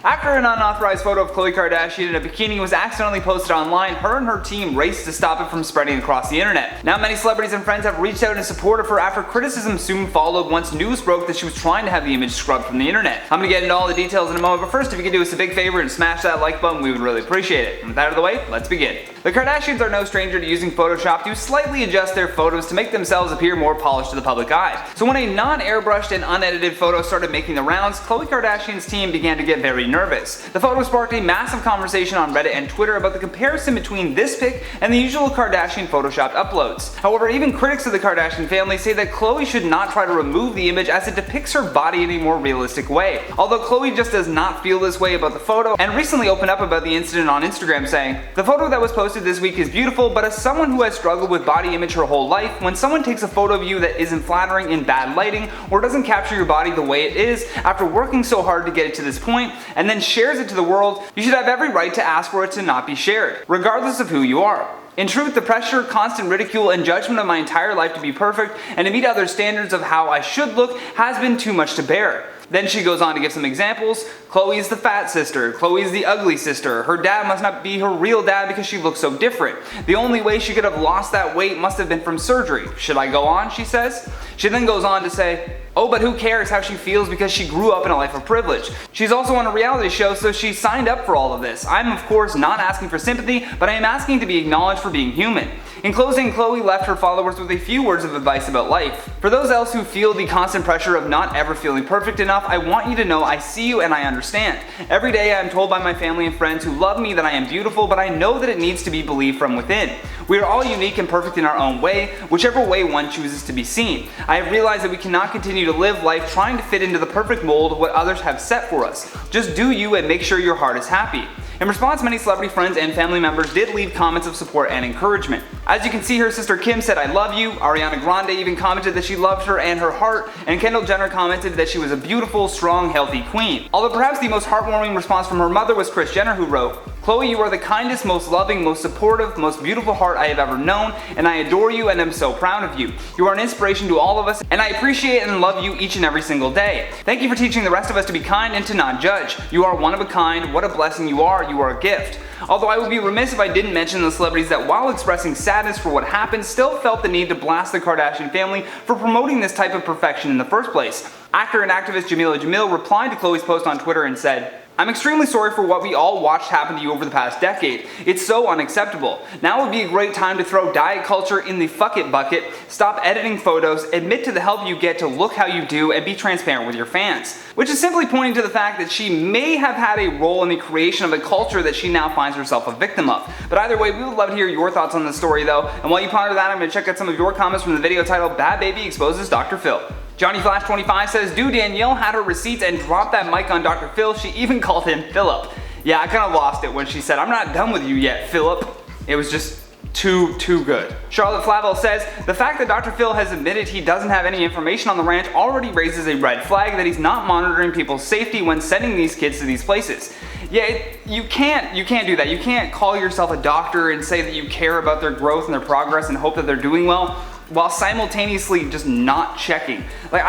After an unauthorized photo of Khloe Kardashian in a bikini was accidentally posted online, her and her team raced to stop it from spreading across the internet. Now many celebrities and friends have reached out in support of her after criticism soon followed once news broke that she was trying to have the image scrubbed from the internet. I'm gonna get into all the details in a moment, but first if you could do us a big favor and smash that like button, we would really appreciate it. And with that out of the way, let's begin. The Kardashians are no stranger to using Photoshop to slightly adjust their photos to make themselves appear more polished to the public eye. So when a non-airbrushed and unedited photo started making the rounds, Khloe Kardashian's team began to get very nervous. The photo sparked a massive conversation on Reddit and Twitter about the comparison between this pic and the usual Kardashian photoshopped uploads. However, even critics of the Kardashian family say that Khloe should not try to remove the image as it depicts her body in a more realistic way. Although Khloe just does not feel this way about the photo and recently opened up about the incident on Instagram saying, "The photo that was posted this week is beautiful, but as someone who has struggled with body image her whole life, when someone takes a photo of you that isn't flattering in bad lighting or doesn't capture your body the way it is after working so hard to get it to this point and then shares it to the world, you should have every right to ask for it to not be shared, regardless of who you are. In truth, the pressure, constant ridicule, and judgment of my entire life to be perfect and to meet other standards of how I should look has been too much to bear." Then she goes on to give some examples. Khloe is the fat sister. Khloe is the ugly sister. Her dad must not be her real dad because she looks so different. The only way she could have lost that weight must have been from surgery. Should I go on, she says. She then goes on to say, "Oh, but who cares how she feels because she grew up in a life of privilege. She's also on a reality show, so she signed up for all of this. I'm of course not asking for sympathy, but I am asking to be acknowledged for being human." In closing, Khloe left her followers with a few words of advice about life. "For those else who feel the constant pressure of not ever feeling perfect enough, I want you to know I see you and I understand. Every day I am told by my family and friends who love me that I am beautiful, but I know that it needs to be believed from within. We are all unique and perfect in our own way, whichever way one chooses to be seen. I have realized that we cannot continue to live life trying to fit into the perfect mold of what others have set for us. Just do you and make sure your heart is happy." In response, many celebrity friends and family members did leave comments of support and encouragement. As you can see, her sister Kim said, "I love you." Ariana Grande even commented that she loved her and her heart, and Kendall Jenner commented that she was a beautiful, strong, healthy queen. Although perhaps the most heartwarming response from her mother was Kris Jenner, who wrote, "Khloe, you are the kindest, most loving, most supportive, most beautiful heart I have ever known, and I adore you and am so proud of you. You are an inspiration to all of us, and I appreciate and love you each and every single day. Thank you for teaching the rest of us to be kind and to not judge. You are one of a kind. What a blessing you are. You are a gift." Although I would be remiss if I didn't mention the celebrities that, while expressing sadness for what happened, still felt the need to blast the Kardashian family for promoting this type of perfection in the first place. Actor and activist Jamila Jamil replied to Khloe's post on Twitter and said, "I'm extremely sorry for what we all watched happen to you over the past decade. It's so unacceptable. Now would be a great time to throw diet culture in the fuck it bucket, stop editing photos, admit to the help you get to look how you do, and be transparent with your fans." Which is simply pointing to the fact that she may have had a role in the creation of a culture that she now finds herself a victim of. But either way, we would love to hear your thoughts on this story though, and while you ponder that, I'm going to check out some of your comments from the video titled "Bad Baby Exposes Dr. Phil." Johnny Flash 25 says, "Dude, Danielle had her receipts and dropped that mic on Dr. Phil. She even called him Philip." Yeah, I kind of lost it when she said, "I'm not done with you yet, Philip." It was just too good. Charlotte Flavel says, "The fact that Dr. Phil has admitted he doesn't have any information on the ranch already raises a red flag that he's not monitoring people's safety when sending these kids to these places." Yeah, you can't do that. You can't call yourself a doctor and say that you care about their growth and their progress and hope that they're doing well, while simultaneously just not checking. Like,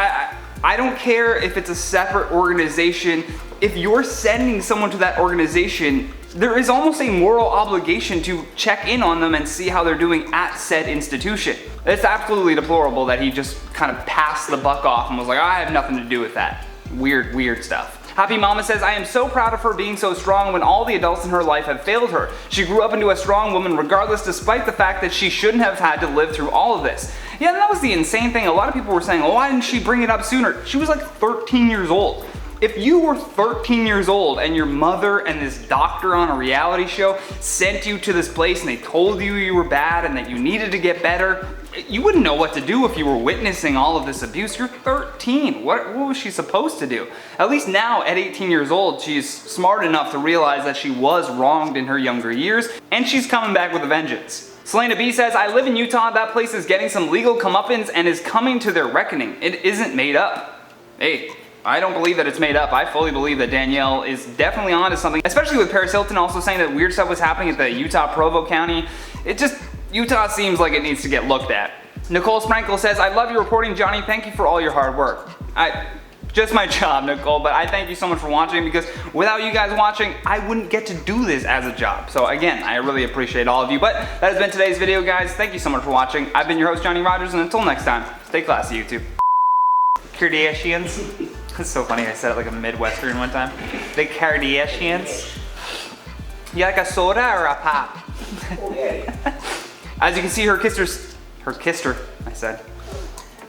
I don't care if it's a separate organization. If you're sending someone to that organization, there is almost a moral obligation to check in on them and see how they're doing at said institution. It's absolutely deplorable that he just kind of passed the buck off and was like, "I have nothing to do with that." Weird stuff. Happy Mama says, "I am so proud of her being so strong when all the adults in her life have failed her. She grew up into a strong woman regardless, despite the fact that she shouldn't have had to live through all of this." Yeah, and that was the insane thing. A lot of people were saying, "Oh, why didn't she bring it up sooner?" She was like 13 years old. If you were 13 years old and your mother and this doctor on a reality show sent you to this place and they told you you were bad and that you needed to get better, you wouldn't know what to do if you were witnessing all of this abuse. You're 13. What was she supposed to do? At least now, at 18 years old, she's smart enough to realize that she was wronged in her younger years, and she's coming back with a vengeance. Selena B says, "I live in Utah. That place is getting some legal comeuppance and is coming to their reckoning. It isn't made up." Hey, I don't believe that it's made up. I fully believe that Danielle is definitely onto something, especially with Paris Hilton also saying that weird stuff was happening at the Utah Provo County. Utah seems like it needs to get looked at. Nicole Sprankle says, "I love your reporting, Johnny. Thank you for all your hard work." just my job, Nicole, but I thank you so much for watching, because without you guys watching, I wouldn't get to do this as a job. So again, I really appreciate all of you, but that has been today's video, guys. Thank you so much for watching. I've been your host, Johnny Rogers, and until next time, stay classy, YouTube. Kardashians. It's so funny, I said it like a Midwestern one time. The Kardashians. You like a soda or a pop? As you can see, I said.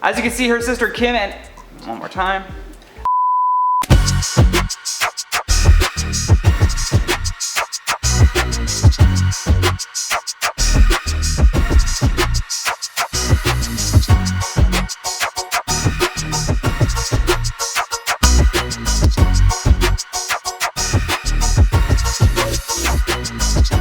As you can see, her sister Kim and, one more time.